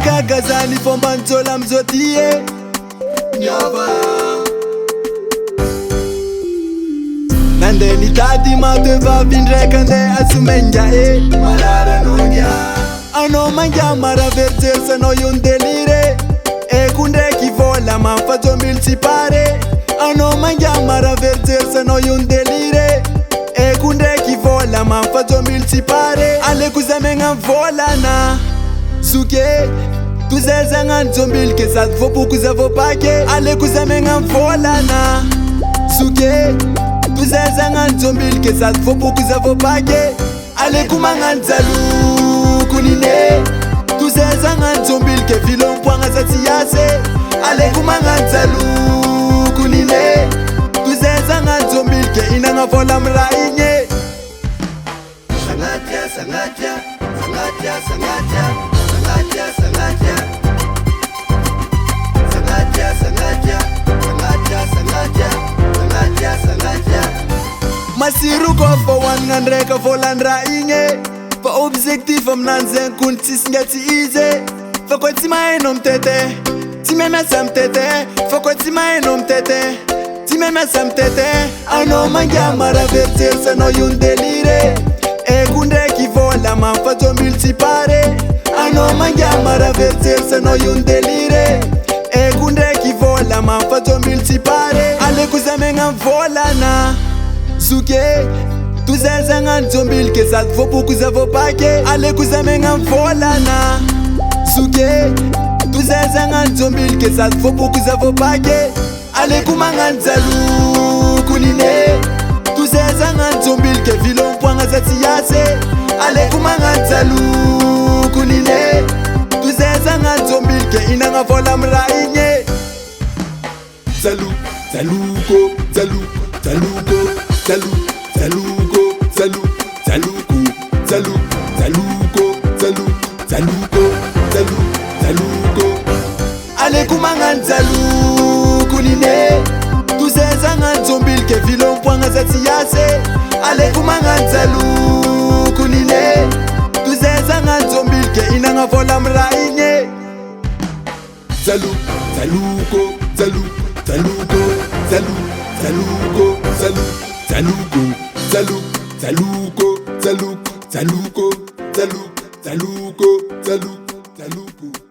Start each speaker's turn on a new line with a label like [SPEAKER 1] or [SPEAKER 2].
[SPEAKER 1] kagazany fomba nitsôla amizao ty e miova nandeha nitady matevavy ndraiky andeha asomenga e malaranongia anao mangia maraveritsery sanao iony delire eko ndraiky vola mampajomily tsy pare anao mangia maraveritsery sanao iony delire eko ndraiky vola mampajomily tsy pare aleko zamegna volana suke tuzay zagnano jombilike sady voapoko za voapake aleko zamegna volana suke tuzay zagnano jombilike sady voapoko za voapake aleko magnano jaloko nine tuzay zagnano jombilike vilompoagna za tsy ase aleko magnano jaloko nine tuzay zagnano jombilike inagna vola amy raha igny e sangatya sangatya sangatya sangatya sangatya sangatya sangatya sangatya sangatya sangatya sangatya sangatya masiru kofa hoanigna ndraika volan-draha igny e fa objectif aminany zegny kony tsisy nga tsy izy fa koa tsy mahainao mitete tsy miamiasa mitete fa koa tsy mahainao mitete tsy miamiasa mitete anao mangia maraveritsery sanao iony delire eko ndraiky vola mampajomily tsy pare anao mangia maraveritsery sanao iony delire eko ndraiky vola mampajomily tsy pare aleko zamegna volana suke tuzay zagnano jombilike sady voapoko za voapake aleko zamegna volana suke tuzay zagnano jombilike sady voapoko za voapake aleko magnano jaloko nine tuzay zagnano jombilike vilompoagna za tsy ase aleko magnano jaloko nine tuzay zagnano jombilike inagna vola amy raha igny e jaluko jaluko jaluko jaluko jaluko jaluko jaluko jaluko jaluko jaluko jaluko jaluko jaluko aleko magnano jaloko nine tuzay zagnano jombilike vilompoagna za tsy ase aleko magnano jaloko nine tuzay zagnano jombilike inagna vola amy raha igny e jaluko jaluko jaluko jaluko jaluko jaluko jaluko jaluko jaluko jaluko jaluko jaluko jaluko jaluko jaluko